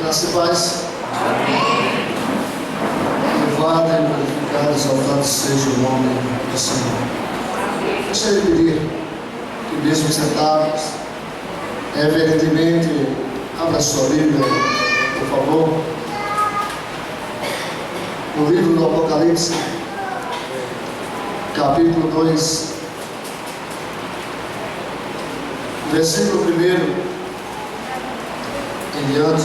Graça e paz. Louvado e glorificado, exaltado seja o nome do Senhor. Gostaria de pedir que, mesmo sentados, reverentemente, abra sua Bíblia, por favor, no livro do Apocalipse, capítulo 2, versículo 1 em diante.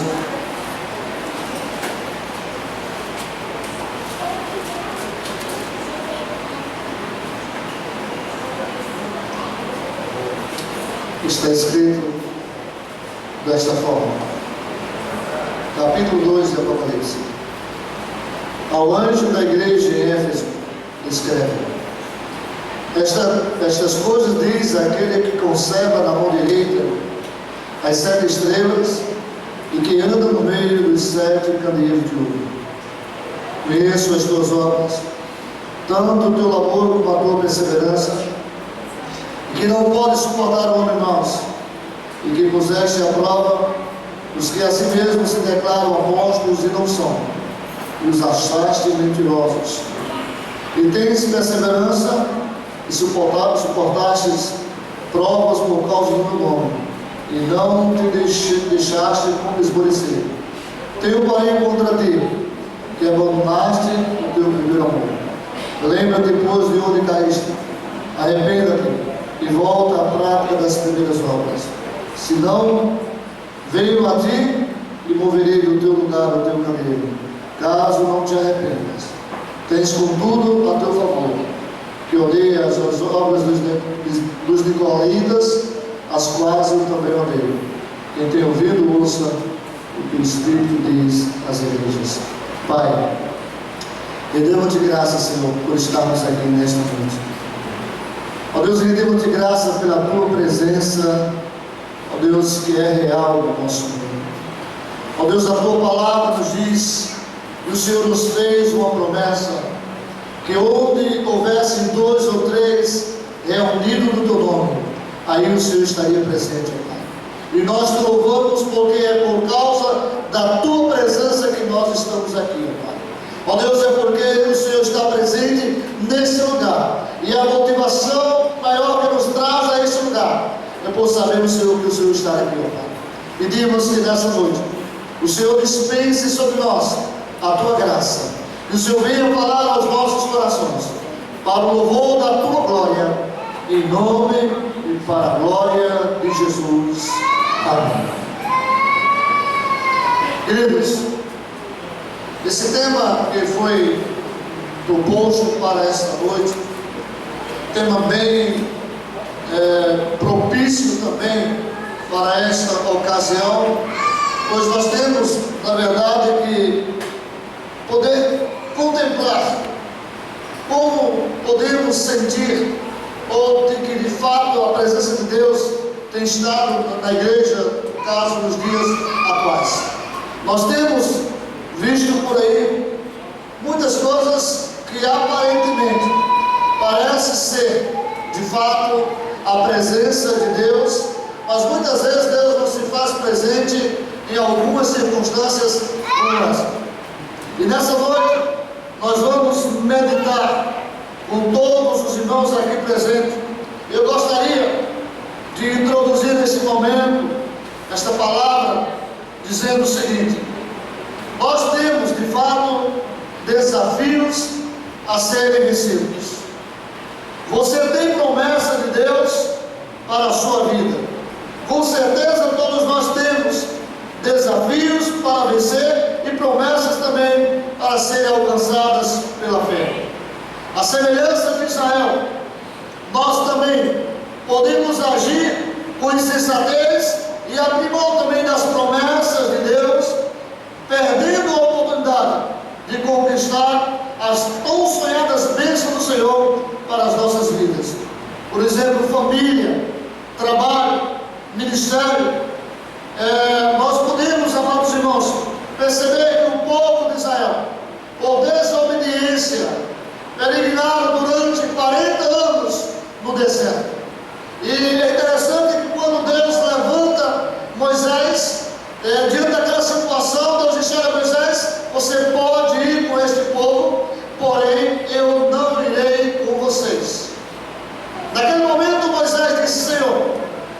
Está escrito desta forma, capítulo 2 de Apocalipse. Ao anjo da igreja em Éfeso escreve: Estas coisas diz aquele que conserva na mão direita as 7 estrelas e que anda no meio dos 7 candeeiros de ouro. Conheço as tuas obras, tanto o teu labor como a tua perseverança, e que não podes suportar o homem maus, e que puseste à prova os que a si mesmos se declaram apóstolos e não são, e os achaste mentirosos. E tens perseverança e suportastes provas por causa do meu nome, e não te deixaste esmorecer. Tenho, porém, contra ti, que abandonaste o teu primeiro amor. Lembra-te, pois, de onde caíste, arrependa-te e volta à prática das primeiras obras. Se não, venho a ti e moverei do teu lugar o teu candeeiro, caso não te arrependas. Tens, contudo, a teu favor, que odeias as obras dos nicolaítas, as quais eu também odeio. Quem tem ouvido, ouça o que o Espírito diz às igrejas. Pai, rendemos-te graça, Senhor, por estarmos aqui nesta noite. Ó Deus, rendemos-te graça pela tua presença, ó Deus, que é real no nosso mundo. Ó Deus, a tua palavra nos diz, e o Senhor nos fez uma promessa, que onde houvesse 2 ou 3 reunidos no teu nome, aí o Senhor estaria presente, ó Pai. E nós te louvamos porque é por causa da tua presença que nós estamos aqui, ó Pai. Ó Deus, é porque o Senhor está presente nesse lugar, e a motivação maior que nos traz a esse lugar é por sabermos, Senhor, que o Senhor está aqui, ó Pai. Pedimos que nessa noite o Senhor dispense sobre nós a tua graça, e o Senhor venha falar aos nossos corações, para o louvor da tua glória, em nome e para a glória de Jesus. Amém. Queridos, esse tema que foi proposto para esta noite, tema bem propício também para esta ocasião, pois nós temos, na verdade, que poder contemplar como podemos sentir, ou de que de fato a presença de Deus tem estado na igreja, no caso, nos dias atuais. Nós temos visto por aí muitas coisas que aparentemente parece ser de fato a presença de Deus, mas muitas vezes Deus não se faz presente em algumas circunstâncias como essa. E nessa noite nós vamos meditar com todos os irmãos aqui presentes. Eu gostaria de introduzir nesse momento esta palavra dizendo o seguinte: nós temos de fato desafios a serem vencidos. Você tem promessa de Deus para a sua vida. Com certeza todos nós temos desafios para vencer e promessas também para serem alcançadas pela fé. A semelhança de Israel, nós também podemos agir com insensatez e abrir mão também das promessas de Deus, perdendo a oportunidade de conquistar as tão sonhadas bênçãos do Senhor para as nossas vidas. Por exemplo, família, trabalho, ministério. Nós podemos, amados irmãos, perceber que o povo de Israel, por desobediência, peregrinaram durante 40 anos no deserto. E é interessante que quando Deus levanta Moisés diante daquela situação, situação, Deus disse: olha, Moisés, você pode ir com este povo, porém eu não irei com vocês. Naquele momento Moisés disse: Senhor,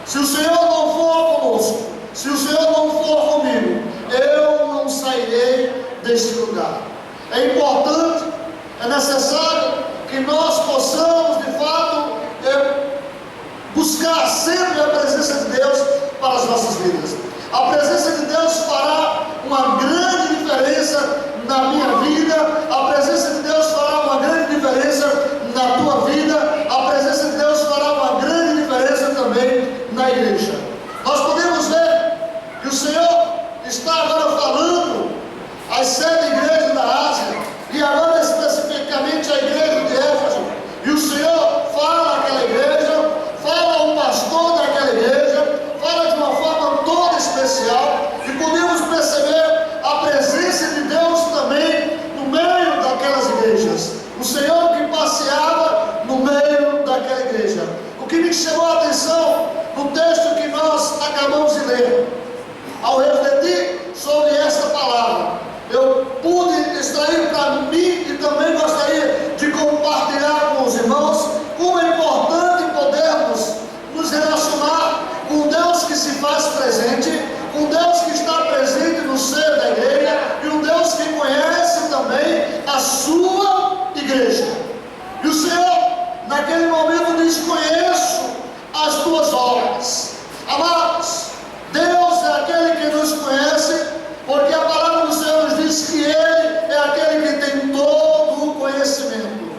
se o Senhor não for conosco, se o Senhor não for comigo, eu não sairei deste lugar. É importante, é necessário que nós possamos de fato buscar sempre a presença de Deus para as nossas vidas. A presença de Deus fará uma grande diferença na minha vida, a presença de Deus fará uma grande diferença na tua vida, a presença de Deus fará uma grande diferença também na igreja. Nós podemos ver que o Senhor está agora falando às 7 igrejas da Ásia, e agora especificamente a igreja de Éfeso, e o Senhor fala àquela igreja, fala ao pastor daquela igreja, fala de uma forma toda especial, e podemos perceber a presença de Deus também no meio daquelas igrejas. O Senhor que passeava no meio daquela igreja. O que me chamou a atenção no texto que nós acabamos de ler, ao refletir sobre esta palavra, eu pude extrair para mim e também gostaria de compartilhar com os irmãos como é importante podermos nos relacionar com Deus que se faz presente, com Deus que está presente no seio da igreja, e um Deus que conhece também a sua igreja. E o Senhor naquele momento diz: conheço as tuas obras. Amados, Deus é aquele que nos conhece, porque a palavra do Senhor nos diz que Ele é aquele que tem todo o conhecimento.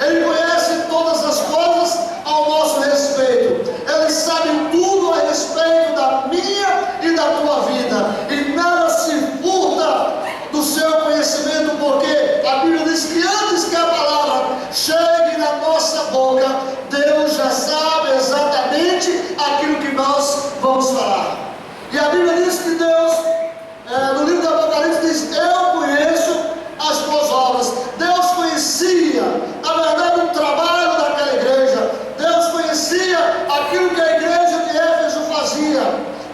Ele conhece todas as coisas ao nosso respeito. Ele sabe tudo a respeito da minha e da tua vida, e nada se furta do seu conhecimento, porque a Bíblia diz que antes que a palavra chegue na nossa boca, Deus já sabe exatamente aquilo que nós vamos falar. E a Bíblia diz que Deus, no livro do Apocalipse, diz: eu conheço as tuas obras. Deus conhecia, na verdade, o trabalho daquela igreja. Deus conhecia aquilo que a igreja de Éfeso fazia,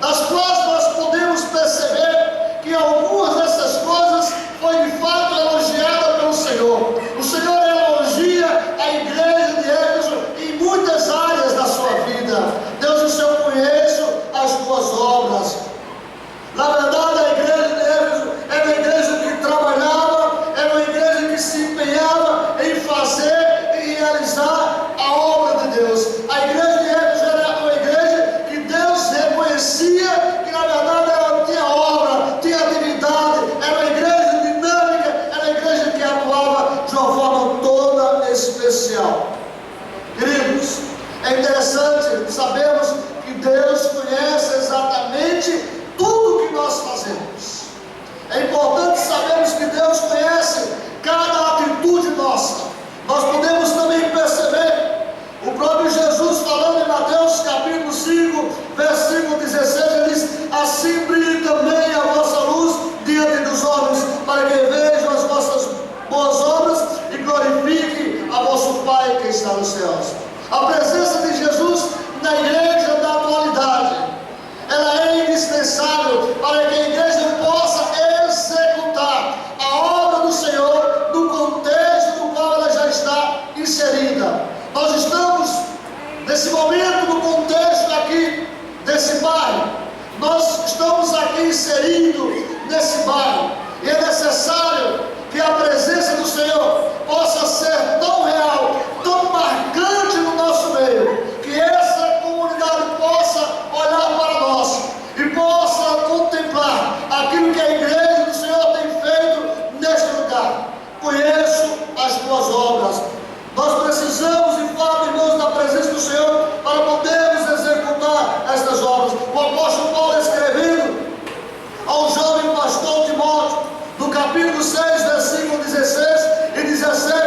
das quais nós podemos perceber que algumas dessas coisas foi de fato elogiada pelo Senhor. O Senhor elogia a igreja de Éfeso em muitas áreas da sua vida. Deus disse: eu conheço as tuas obras. Na verdade, a igreja de Éfeso era uma igreja que trabalhava, era uma igreja que se empenhava em fazer e realizar a obra de Deus. A igreja de Éfeso era uma igreja que Deus reconhecia que na verdade ela tinha obra, tinha atividade, era uma igreja dinâmica, era uma igreja que atuava de uma forma toda especial. Queridos, é interessante sabermos que Deus conhece exatamente tudo que nós fazemos. É importante sabermos que Deus conhece cada atitude nossa. Nós podemos também perceber o próprio Jesus falando em Mateus capítulo 5, versículo 16, ele diz: assim brilhe também a vossa luz diante dos homens, para que vejam as vossas boas obras e glorifiquem a vosso Pai que está nos céus. A presença de Jesus na igreja da atualidade, ela é indispensável para que a igreja possa executar a obra do Senhor no contexto no qual ela já está inserida. Nós estamos nesse momento no contexto aqui desse bairro. Nós estamos aqui inseridos nesse bairro, e é necessário que a presença do Senhor possa ser tão real, tão marcante no nosso meio, que essa comunidade possa olhar para nós e possa contemplar aquilo que a igreja do Senhor tem feito neste lugar. Conheço as tuas obras. Nós precisamos, de fato, irmãos, da presença do Senhor para podermos executar estas obras. O apóstolo Paulo, escrevendo ao jovem pastor Timóteo, no capítulo 6, versículo 16 e 17,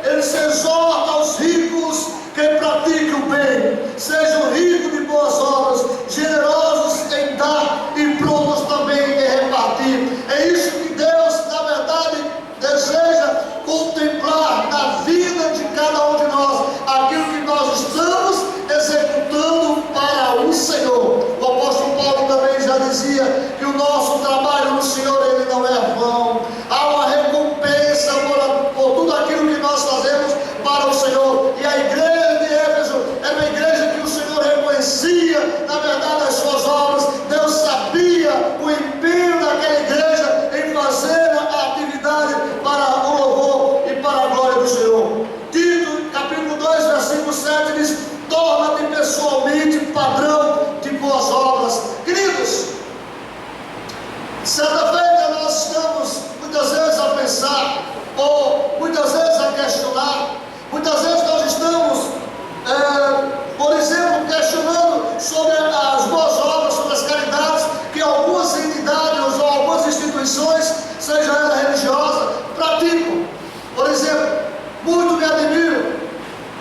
ele se exorta aos ricos que pratiquem o bem, sejam ricos de boas obras, generosos em dar e prontos também em repartir. É isso que Deus, na verdade, deseja contemplar na vida de cada um de nós, aquilo que nós estamos executando para o Senhor. O apóstolo Paulo também já dizia que o nosso trabalho no Senhor Certa feita nós estamos muitas vezes a pensar, ou muitas vezes a questionar, muitas vezes nós estamos, por exemplo, questionando sobre as boas obras, sobre as caridades que algumas entidades ou algumas instituições, seja ela religiosa, praticam. Por exemplo, muito me admiro,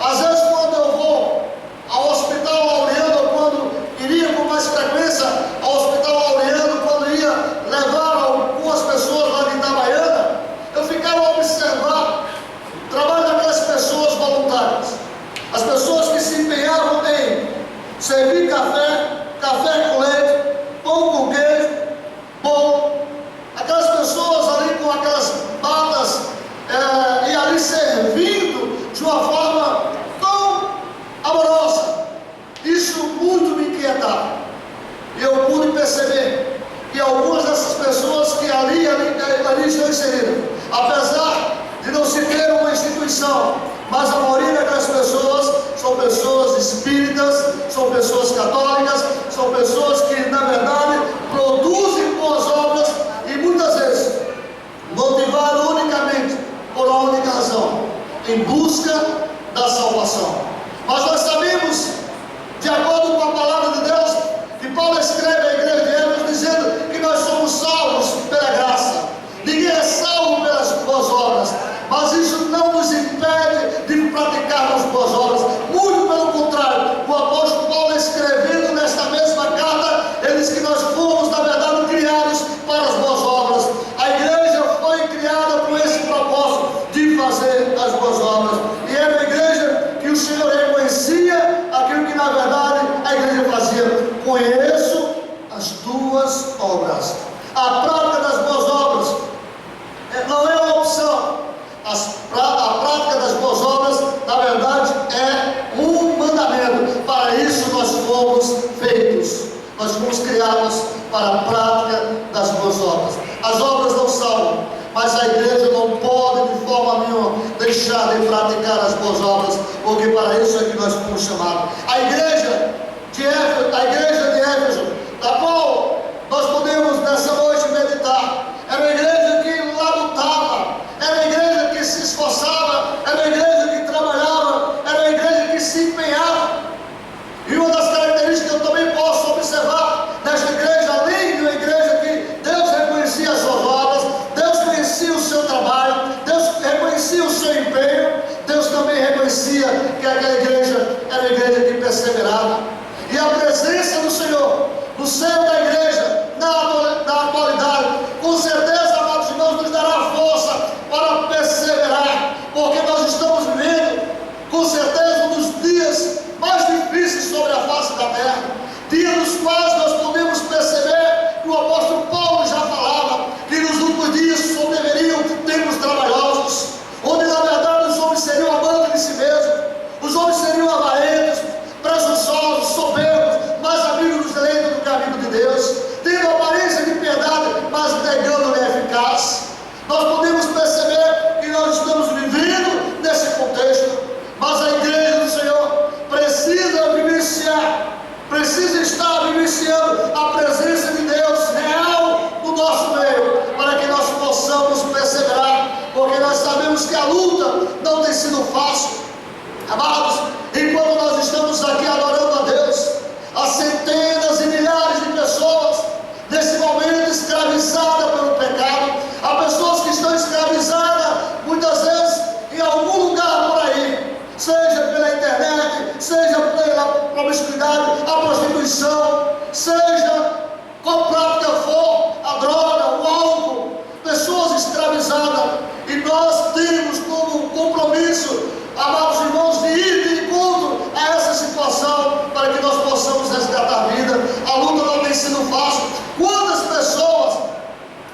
às vezes quando eu vou ao Hospital Laureano, ou quando iria com mais frequência ao Hospital Laureano, quando ia levar algumas pessoas lá de Itabaiana, eu ficava a observar o trabalho daquelas pessoas voluntárias, as pessoas que se empenhavam em servir café com leite, pão com queijo, bolo, aquelas pessoas ali com aquelas batas, e ali servindo de uma forma tão amorosa. Isso muito me inquietava. E eu pude perceber que algumas dessas pessoas que ali estão inseridas, apesar de não se ter uma instituição, mas a maioria daquelas pessoas são pessoas espíritas, são pessoas católicas, são pessoas que na verdade produzem boas obras e muitas vezes motivadas unicamente por uma única razão, em busca da salvação. Mas nós sabemos, de acordo com a palavra de Deus, que Paulo escreve à igreja de Éfeso dizendo que nós somos salvos pela graça. Ninguém é salvo pelas boas obras, mas isso não nos impede de praticarmos boas obras. Muito pelo contrário, o apóstolo Paulo, escrevendo nesta mesma carta, ele diz que nós fomos, na verdade, criados para as boas obras. A igreja foi criada com esse propósito de fazer as boas obras, e era a igreja que o Senhor reconhecia aquilo que na verdade a igreja fazia: conheço as tuas obras. A prática das boas obras não é uma opção. A prática das boas obras, na verdade, é um mandamento. Para isso nós fomos feitos, nós fomos criados para a prática das boas obras. As obras não salvam, mas a igreja não pode de forma nenhuma deixar de praticar as boas obras, porque para isso é que nós fomos chamados. A igreja de Éfeso, da qual nós podemos nessa noite meditar, era uma igreja que lá lutava, era uma igreja que se esforçava, era uma igreja que trabalhava, era uma igreja que se empenhava. E uma das características que eu também posso observar nesta igreja, além de uma igreja que Deus reconhecia as suas obras, Deus conhecia o seu trabalho, Deus reconhecia o seu empenho, Deus também reconhecia que aquela igreja era uma igreja que perseverava. E a presença do Senhor no seio da igreja, na atualidade, com certeza, amados irmãos, nos dará força para perseverar, porque nós estamos vivendo, com certeza, um dos dias mais difíceis sobre a face da terra, dias nos quais nós podemos perceber que o apóstolo Paulo já falava que nos últimos dias sobreviriam tempos trabalhosos, onde na verdade os homens seriam amantes de si mesmos, os homens seriam avarentos, presunçosos, soberbos, mas amigos dos eleitos do caminho de Deus, tendo aparência de piedade, mas negando-lhe a eficácia. Nós podemos perceber que nós estamos vivendo nesse contexto, mas a igreja do Senhor precisa estar vivenciando a presença de Deus real no nosso meio, para que nós possamos perseverar, porque nós sabemos que a luta não tem sido fácil. Amados, enquanto nós estamos aqui adorando a Deus, há centenas e milhares de pessoas nesse momento escravizadas pelo pecado. Há pessoas que estão escravizadas muitas vezes em algum lugar por aí, seja pela internet, seja pela promiscuidade, a prostituição, seja qual prática for, a droga, o álcool, pessoas escravizadas. E nós temos como compromisso, amados irmãos, de ir de encontro a essa situação, para que nós possamos resgatar a vida. A luta não tem sido fácil. Quantas pessoas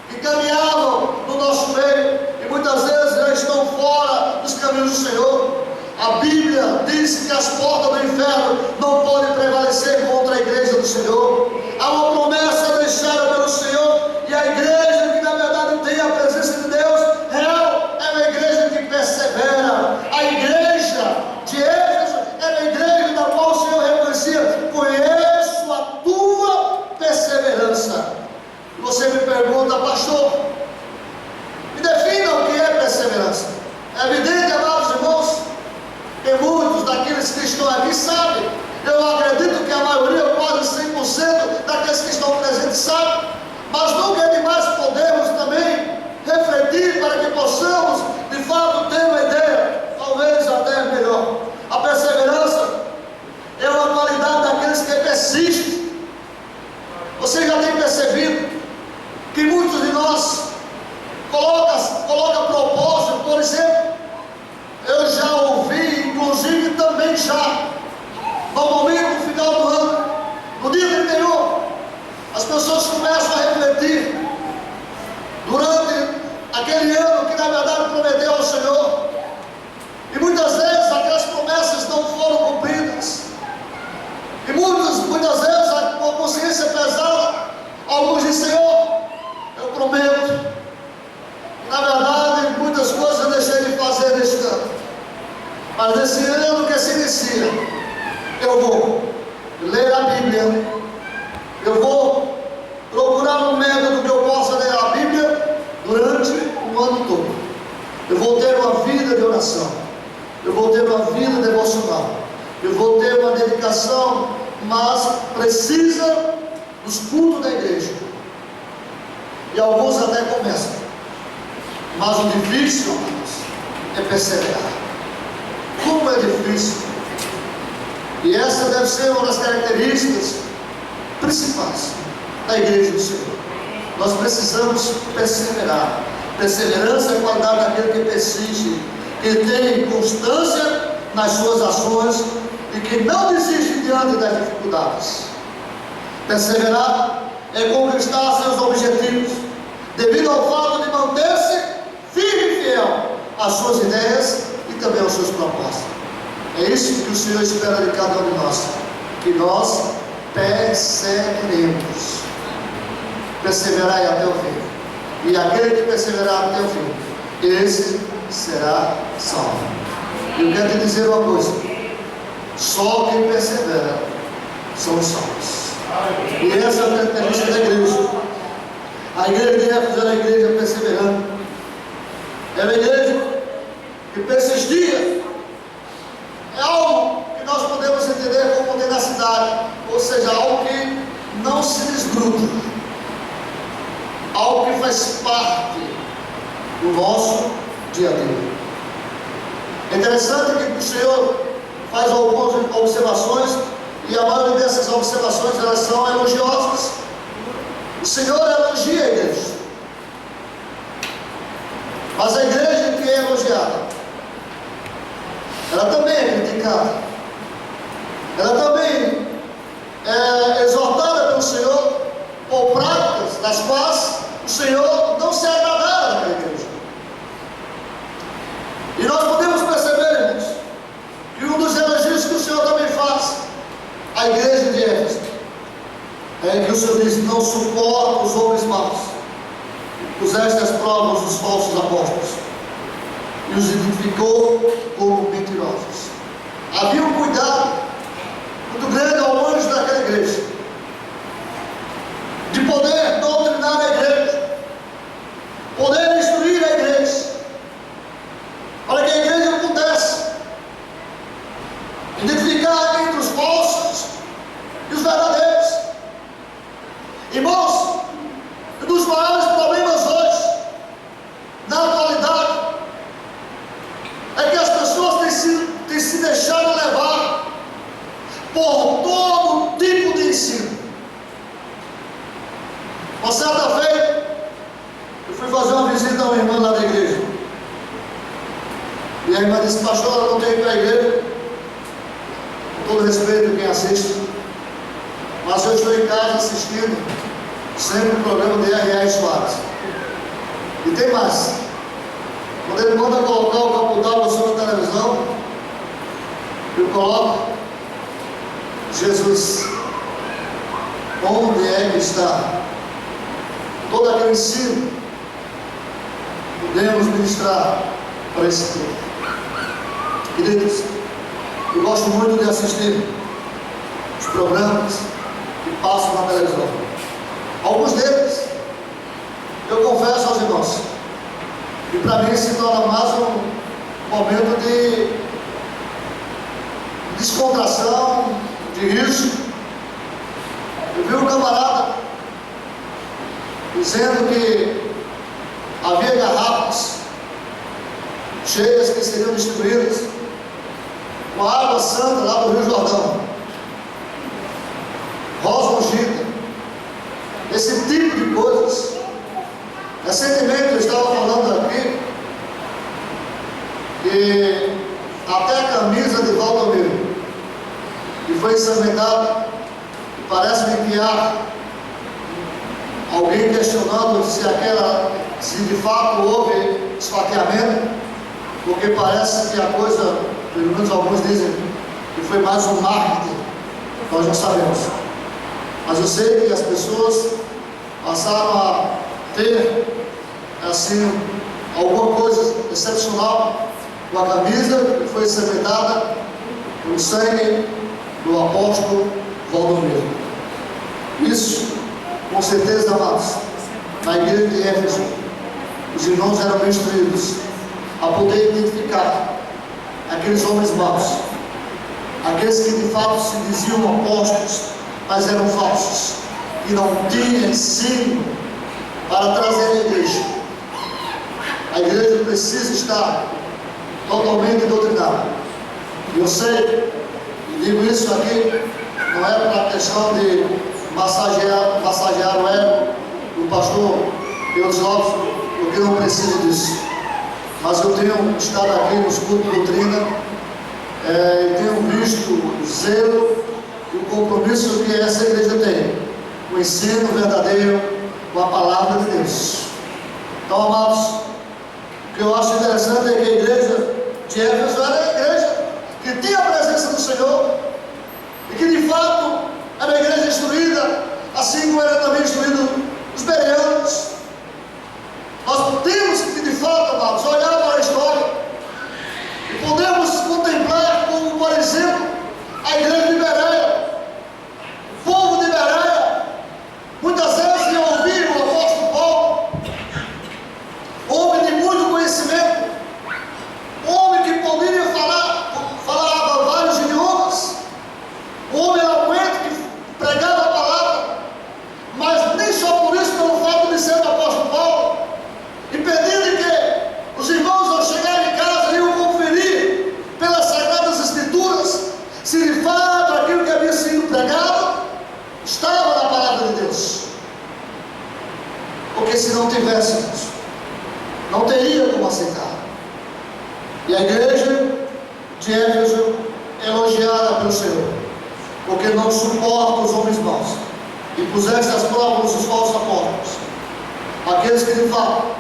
que caminhavam no nosso meio e muitas vezes já estão fora dos caminhos do Senhor? A Bíblia diz que as portas do inferno não podem prevalecer contra a igreja do Senhor. Há uma promessa deixada pelo Senhor, e a igreja que na verdade tem a presença de Deus real é uma igreja que persevera. A igreja de Éfeso era a igreja da qual o Senhor reconhecia: conheço a tua perseverança. Você me pergunta, pastor, me defina o que é perseverança. É evidente, amados irmãos, que muitos daqueles que estão aqui sabem. Eu acredito que a maioria, quase 100% daqueles que estão presentes sabem. Mas nunca é demais podermos também refletir para que possamos, de fato, ter uma ideia, talvez até melhor. A perseverança é uma qualidade daqueles que persistem. Você já tem percebido que muitos de nós coloca propósito, por exemplo. Eu já ouvi, inclusive também já, normalmente no final do ano, no dia 31, as pessoas começam a refletir durante aquele ano que na verdade prometeu ao Senhor, e muitas vezes aquelas promessas não foram cumpridas, e muitas vezes com a consciência pesada, alguns dizem: Senhor, eu prometo, na verdade muitas coisas eu deixei de fazer neste ano, mas nesse ano que se inicia, eu vou ler a Bíblia, eu vou procurar um método que eu possa ler a Bíblia durante o ano todo. Eu vou ter uma vida de oração, eu vou ter uma vida devocional, eu vou ter uma dedicação, mas precisa dos cultos da igreja. E alguns até começam, mas o difícil, amados, é perseverar. Como é difícil! E essa deve ser uma das características principais da igreja do Senhor. Nós precisamos perseverar. Perseverança é a qualidade daquele que persiste, que tem constância nas suas ações e que não desiste diante das dificuldades. Perseverar é conquistar seus objetivos, devido ao fato de manter-se firme e fiel às suas ideias e também aos seus propósitos. É isso que o Senhor espera de cada um de nós, que nós perseveremos. Perseverai até o fim, e aquele que perseverar até o fim, esse será salvo. Eu quero te dizer uma coisa: só quem persevera são os salvos. E essa é a característica da igreja. A igreja de Éfeso era a igreja perseverante, era a igreja que persistia. É algo que nós podemos entender como tenacidade, ou seja, algo que não se desgruda, algo que faz parte do nosso dia a dia. É interessante que o Senhor faz algumas observações, e a maioria dessas observações elas são elogiosas. O Senhor elogia a igreja, mas a igreja que é elogiada, ela também é criticada, ela também é exortada pelo Senhor por práticas das quais o Senhor não se agradara daquela igreja. E nós podemos perceber, irmãos, que um dos elogios que o Senhor também faz à igreja de Éfeso é que o Senhor diz: não suporta os homens maus, puseste as provas dos falsos apóstolos e os identificou como mentirosos. Havia um cuidado muito grande ao anjo daquela igreja, de poder doutrinar a igreja, poder instruir a igreja, para que a igreja pudesse identificar entre os falsos e os verdadeiros. Irmãos, um dos maiores problemas hoje, na atualidade, é que as pessoas têm se deixado levar por todo tipo de ensino. Uma certa feita, eu fui fazer uma visita a uma irmã lá da igreja, e a irmã disse: pastor, eu não tenho que ir para a igreja, com todo respeito a quem assiste, mas eu estou em casa assistindo sempre o programa de R.A. Soares. E tem mais: quando ele manda colocar o Capotal sobre a televisão, eu coloco Jesus. Onde é que está todo aquele ensino? Podemos ministrar para esse tempo. Queridos, eu gosto muito de assistir os programas que passam na televisão. Alguns deles eu confesso aos irmãos, e para mim se torna mais um momento de descontração, de riso. Eu vi um camarada dizendo que havia garrafas cheias que seriam distribuídas com a água santa lá do Rio Jordão, rosa ungida, esse tipo de coisas. Recentemente eu estava falando aqui que até a camisa de Valdomiro, que foi ensanguentada, parece-me que há alguém questionando se de fato houve esfaqueamento, porque parece que a coisa, pelo menos alguns dizem, que foi mais um marketing, nós não sabemos. Mas eu sei que as pessoas passaram a ter, assim, alguma coisa excepcional com a camisa que foi ensanguentada pelo sangue do apóstolo Valdomiro. Isso, com certeza, amados, na igreja de Éfeso, os irmãos eram instruídos a poder identificar aqueles homens maus, aqueles que de fato se diziam apóstolos, mas eram falsos, e não tinham ensino para trazer a igreja. A igreja precisa estar totalmente doutrinada. E eu sei, e digo isso aqui, não é para a questão de massagear o ego do pastor Deus Lopes, porque não preciso disso. Mas eu tenho estado aqui nos cultos de doutrina e tenho visto o zelo e o compromisso que essa igreja tem, o ensino verdadeiro com a palavra de Deus. Então, amados, o que eu acho interessante é que a igreja de Éfeso era a igreja que tinha a presença do Senhor e que de fato era a igreja instruída, assim como era também instruído os bereanos. Nós temos que de fato, amados, olhar para a história e podemos contemplar como, por exemplo, a igreja de Bereia, o povo de Bereia, muitas vezes ia ouvir o apóstolo Paulo, homem de muito conhecimento, homem que poderia falava vários idiomas, homem eloquente que pregava a palavra, mas nem só por isso, pelo fato de ser o apóstolo Paulo, impedindo que os irmãos, ao chegarem em casa, iam conferir pelas Sagradas Escrituras se de fato aquilo que havia sido pregado estava na palavra de Deus. Porque se não tivéssemos, não teria como aceitar. E a igreja de Éfeso é elogiada pelo Senhor, porque não suporta os homens maus, e puseste as provas os falsos apóstolos, aqueles que de fato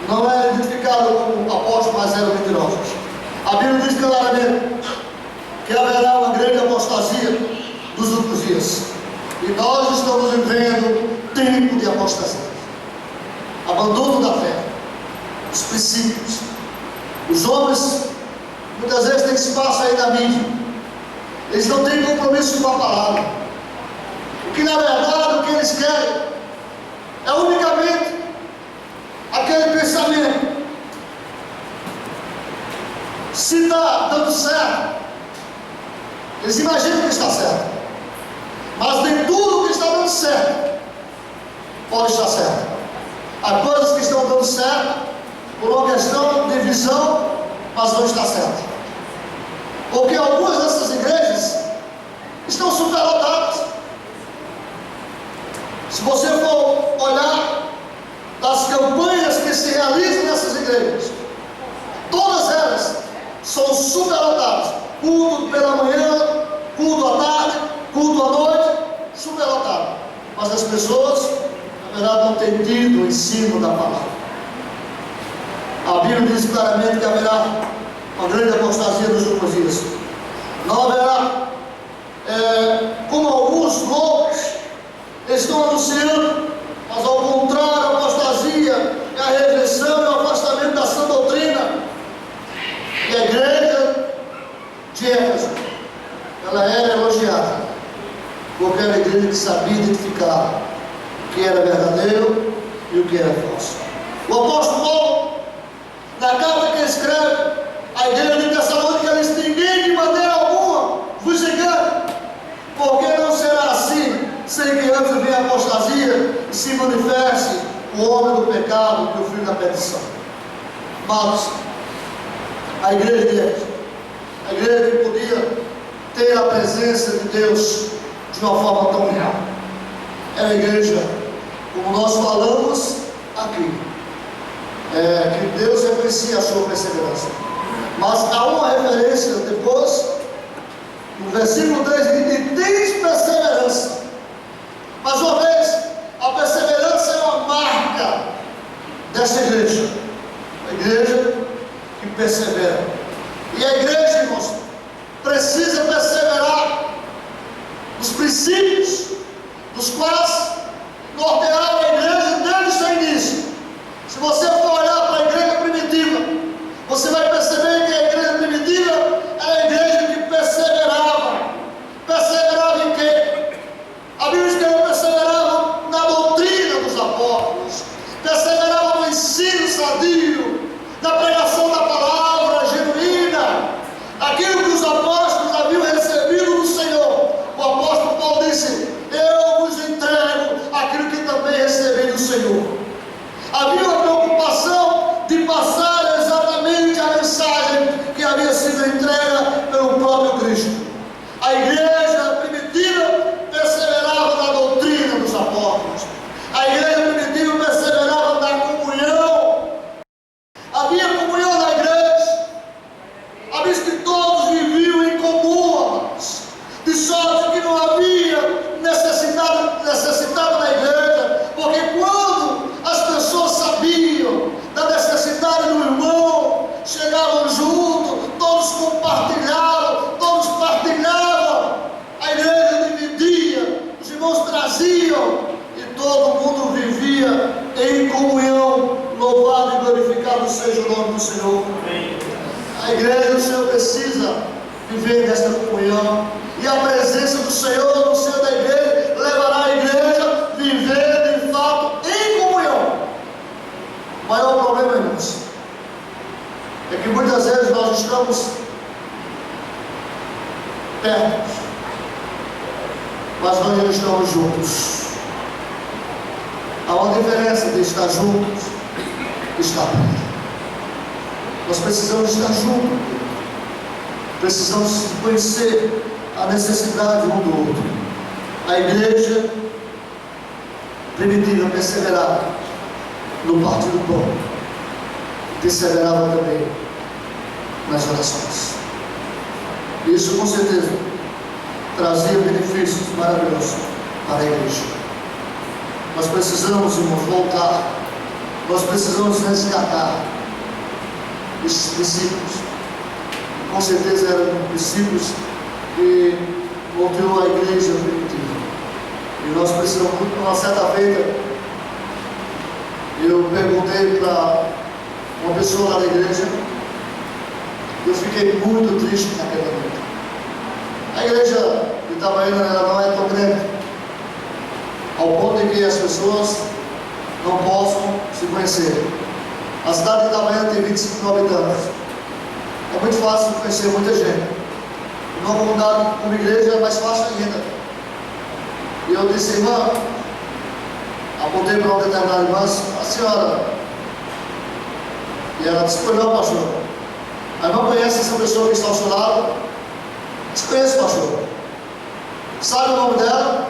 não eram identificados como apóstolos, mas eram mentirosos. A Bíblia diz claramente que haverá uma grande apostasia dos últimos dias, e nós estamos vivendo tempo de apostasia, abandono da fé, os princípios. Os homens muitas vezes têm espaço aí na mídia, eles não têm compromisso com a palavra, porque na verdade o que eles querem é unicamente aquele pensamento. Se está dando certo, eles imaginam que está certo, mas nem tudo que está dando certo pode estar certo. Há coisas que estão dando certo por uma questão de visão, mas não está certo, porque algumas dessas igrejas estão superlotadas. Se você for olhar das campanhas que se realizam nessas igrejas, todas elas são superlotadas. Culto pela manhã, culto à tarde, culto à noite, superlotado. Mas as pessoas, na verdade, não têm tido o ensino da palavra. A Bíblia diz claramente que haverá uma grande apostasia nos últimos dias. Não haverá, como alguns loucos estão anunciando, mas ao contrário, a apostasia é a rejeição e o afastamento da sã doutrina. E a igreja de Éfeso, ela era elogiada, porque era a igreja que sabia identificar o que era verdadeiro e o que que era falso. O apóstolo Paulo, na carta que escreve à igreja de Tessalônica, ele diz: ninguém de maneira alguma vos engane, porque não será assim, sem que antes venha a apostasia e se manifeste o homem do pecado e o filho da perdição. Amados, a igreja de Éfeso, a igreja que podia ter a presença de Deus de uma forma tão real, é a igreja, como nós falamos aqui, que Deus reconhecia a sua perseverança. Mas há uma referência depois, no versículo 3, que tens perseverança. Mais uma vez, a perseverança é uma marca desta igreja, a igreja que persevera. E a igreja, irmãos, precisa perseverar nos princípios dos quais nortearam a igreja desde o seu início. Se você for olhar para a igreja primitiva, você vai perceber que a igreja primitiva era a igreja que perseverava. Perseverava em quê? A Bíblia diz que ela perseverava na doutrina dos apóstolos, perseverava no ensino sadio, na pregação da palavra genuína, aquilo que os apóstolos haviam recebido do Senhor. O apóstolo Paulo disse: eu vos entrego aquilo que também recebi do Senhor. Havia uma preocupação de passar exatamente a mensagem que havia sido entregue pelo próprio Cristo. A igreja primitiva perseverava na doutrina dos apóstolos. A igreja primitiva perseverava na comunhão. Havia comunhão na igreja. A vista que todos viviam em comum, amados, de sorte que não havia necessidade na igreja, porque quando as pessoas sabiam da necessidade do irmão, chegavam juntos, todos compartilhavam, todos partilhavam, a igreja dividia, os irmãos traziam, e todo mundo vivia em comunhão. Louvado e glorificado seja o nome do Senhor. A igreja do Senhor precisa viver nesta comunhão, e a presença do Senhor no seio da igreja levará a igreja a viver de fato em comunhão. O maior problema, irmãos, é que muitas vezes nós estamos perto, mas nós não estamos juntos. Há uma diferença de estar juntos e estar perto. Nós precisamos estar juntos, precisamos conhecer a necessidade um do outro. A igreja primitiva perseverava no partir do pão, perseverava também nas orações. Isso com certeza trazia benefícios maravilhosos para a igreja. Nós precisamos, irmãos, voltar, nós precisamos resgatar esses princípios. Com certeza eram princípios que motivou a igreja primitiva. E nós precisamos, uma certa feita, eu perguntei para uma pessoa lá da igreja, eu fiquei muito triste naquele momento. A igreja de Itabaiana, ela não é tão grande, ao ponto de que as pessoas não possam se conhecer. A cidade de Itabaiana tem 25 mil habitantes. É muito fácil conhecer muita gente. Numa comunidade como igreja é mais fácil ainda. E eu disse: irmã, apontei para uma determinada irmã: a senhora. E ela disse: pois não, pastor. A irmã conhece essa pessoa que está ao seu lado? Disse: conheço, pastor. Sabe o nome dela?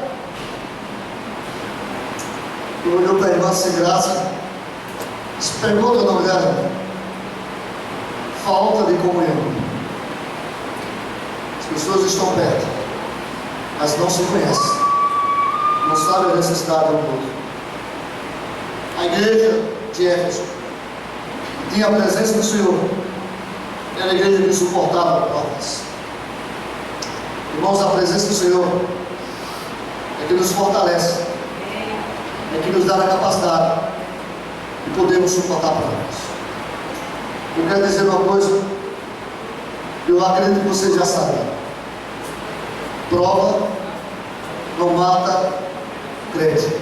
Eu olhei para a irmã sem graça. Disse: pergunta o nome dela. Falta de comunhão. As pessoas estão perto, mas não se conhecem, não sabem a necessidade do outro. A igreja de Éfeso tinha a presença do Senhor, era a igreja que suportava provas. Irmãos, a presença do Senhor é que nos fortalece, é que nos dá a capacidade de podermos suportar provas. Eu quero dizer uma coisa, eu acredito que vocês já sabem: prova não mata crente,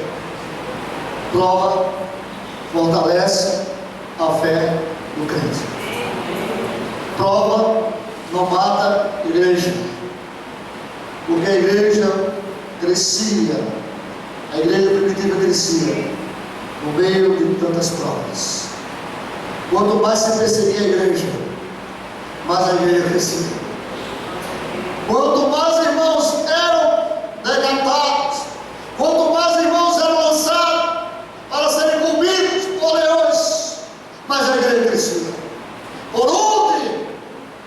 prova crescia, a igreja primitiva crescia no meio de tantas provas. Quanto mais se perseguia a igreja, mais a igreja crescia. Quanto mais irmãos eram decapitados, quanto mais irmãos eram lançados para serem comidos por leões, mais a igreja crescia. Por onde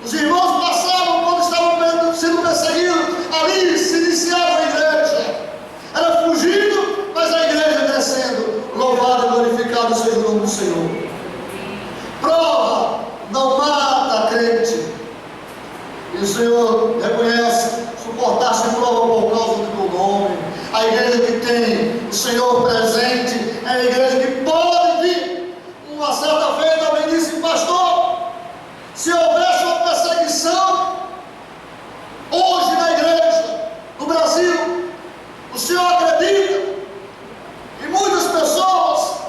os irmãos passavam quando estavam sendo perseguidos, ali se iniciava a igreja. Era fugindo, mas a igreja descendo. Louvado e glorificado seja o nome do Senhor. Prova não mata crente. E o Senhor reconhece, suportasse prova por causa do teu nome. A igreja que tem o Senhor presente é a igreja que pode vir. Uma certa vez alguém disse: pastor, se houvesse uma perseguição hoje na igreja, no Brasil, o senhor acredita que muitas pessoas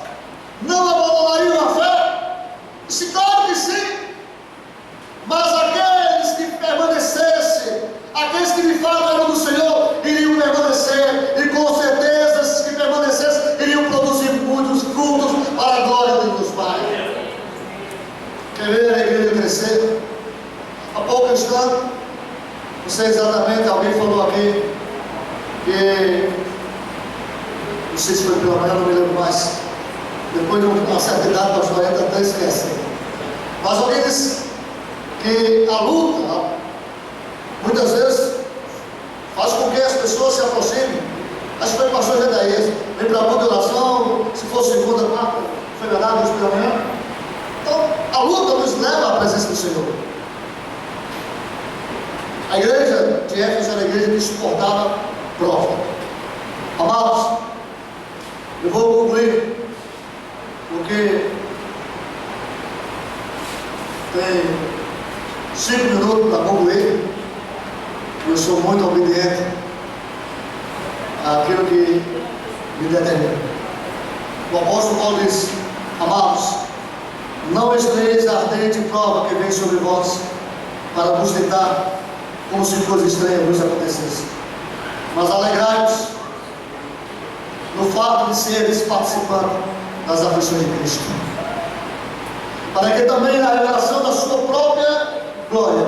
não abandonariam a fé? Disse: claro que sim, mas aqueles que permanecessem, aqueles que de fato eram do Senhor, iriam permanecer, e com certeza esses que permanecessem iriam produzir muitos frutos para a glória de Deus Pai. Quer ver a igreja crescer? Há pouco instante, não sei exatamente, alguém falou aqui que, não sei se foi pela manhã, não me lembro mais, depois de uma certa idade, o pastor entra até esquece. Mas alguém disse que a luta, muitas vezes, faz com que as pessoas se aproximem. Acho que foi o pastor Gedaías, vem para a boa de oração, se for segunda, quarta, foi verdade, hoje pela manhã. Então, a luta nos leva à presença do Senhor. A igreja de Éfeso era a igreja que suportava prova. Amados, eu vou concluir, porque tem 5 minutos para concluir. Eu sou muito obediente àquilo que me determina. O apóstolo Paulo diz: amados, não estreis a ardente prova que vem sobre vós, para vos tentar, como se coisa estranha vos acontecesse. Mas alegrai-vos no fato de seres participantes das aflições de Cristo, para que também na revelação da sua própria glória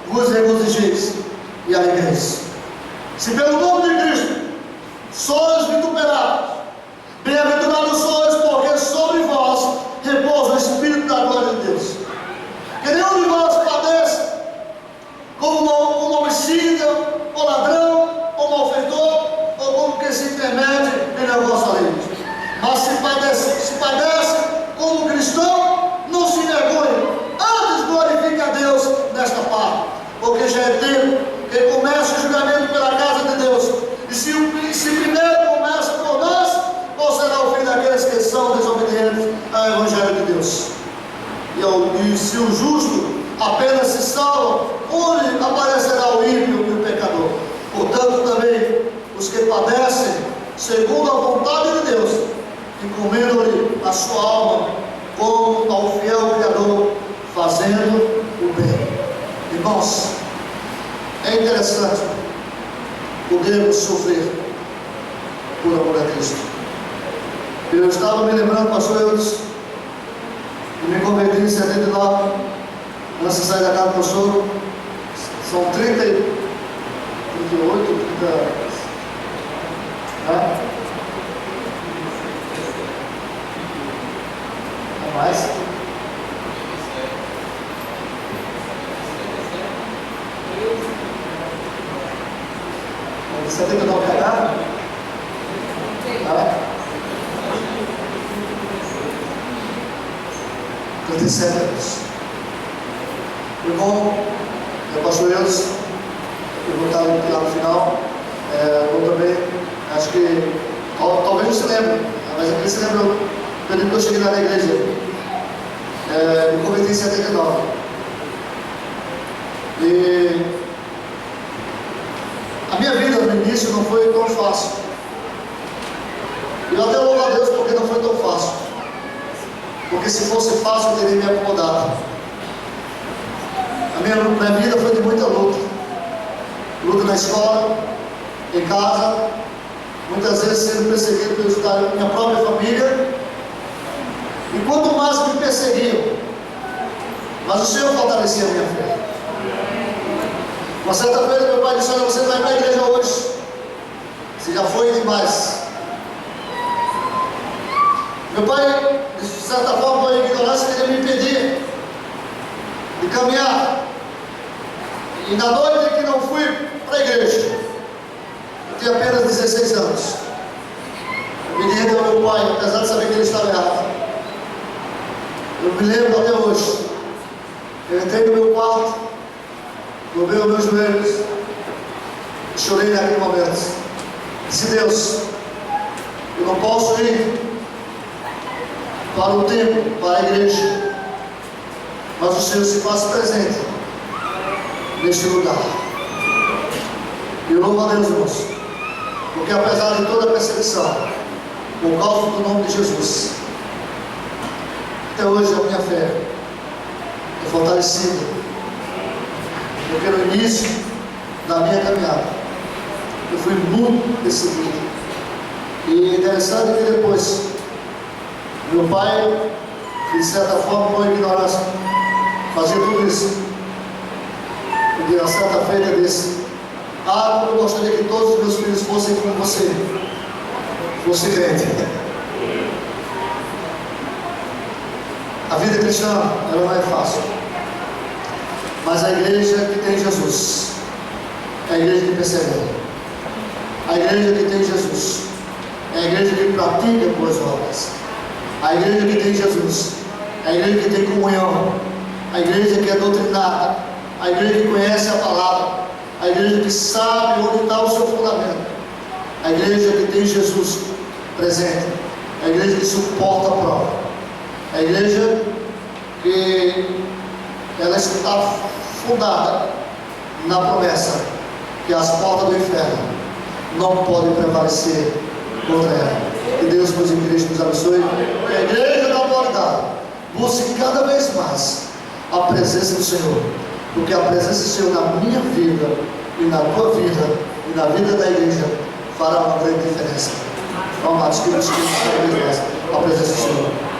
vos regozijeis e alegreis. Se pelo nome de Cristo sois vituperados, bem-aventurados sois, porque sobre vós repousa o Espírito da glória de Deus. Que nenhum de vós padeça como homicida, ou ladrão, ou malfeitor, ou como que se intermede em negócio alheio. Mas se padece como cristão, não se envergonhe, antes glorifique a Deus nesta parte, porque já é tempo que comece o julgamento pela casa de Deus. E se primeiro começa por nós, qual será o fim daqueles que são desobedientes ao Evangelho de Deus? E se o justo apenas se salva, onde aparecerá o ímpio e o pecador? Portanto, também os que padecem segundo a vontade de Deus, encomendam-lhe a sua alma como ao fiel Criador, fazendo o bem. Irmãos, é interessante podermos sofrer por amor a Cristo. Eu estava me lembrando, pastor, eu me converti em 79, antes de sair da casa do pastor, são 38, 30, né? É mais? De 79 para cá? Tá? 37 anos. Irmão, pastor Eudes, eu vou estar lá no final. Eu também, acho que, talvez não se lembre, mas aqui se lembra do período que eu cheguei lá na igreja. Me converti em 79. E a minha vida no início não foi tão fácil. Eu até louvo a Deus porque não foi tão fácil. Porque se fosse fácil eu teria me acomodado. A minha vida foi de muita luta. Luta na escola, em casa, muitas vezes sendo perseguido pela minha própria família, e quanto mais me perseguiam, mas o Senhor fortalecia a minha fé. Uma certa vez meu pai disse: olha, você não vai para a igreja hoje, você já foi demais. Meu pai, de certa forma, por ignorância, queria me impedir de caminhar. E na noite em que não fui para a igreja, eu tinha apenas 16 anos, eu me rendi ao meu pai, apesar de saber que ele estava errado. Eu me lembro até hoje. Eu entrei no meu quarto, dobrei os meus joelhos, chorei naquele momento. Disse: Deus, eu não posso ir para o templo, para a igreja, mas o Senhor se faz presente neste lugar. E eu louvo a Deus, irmãos, porque apesar de toda a perseguição, por causa do nome de Jesus, até hoje a minha fé é fortalecida, porque no início da minha caminhada eu fui muito perseguido. E é interessante que depois meu pai, de certa forma, por ignorância, fazia tudo isso. E a certa feita disse: como eu gostaria que todos os meus filhos fossem como você, fosse crente. A vida cristã, ela não é fácil, mas a igreja que tem Jesus é a igreja que persevera. A igreja que tem Jesus é a igreja que pratica boas obras. A igreja que tem Jesus é a igreja que tem comunhão. A igreja que é doutrinada. A igreja que conhece a palavra. A igreja que sabe onde está o seu fundamento. A igreja que tem Jesus presente. A igreja que suporta a prova. A igreja que ela está fundada na promessa que as portas do inferno não podem prevalecer contra ela. Que Deus, meus igrejas, nos abençoe. Que a igreja da atualidade busque cada vez mais a presença do Senhor, porque a presença do Senhor na minha vida e na tua vida e na vida da igreja fará uma grande diferença. Amados, que nós queremos cada vez mais a presença do Senhor.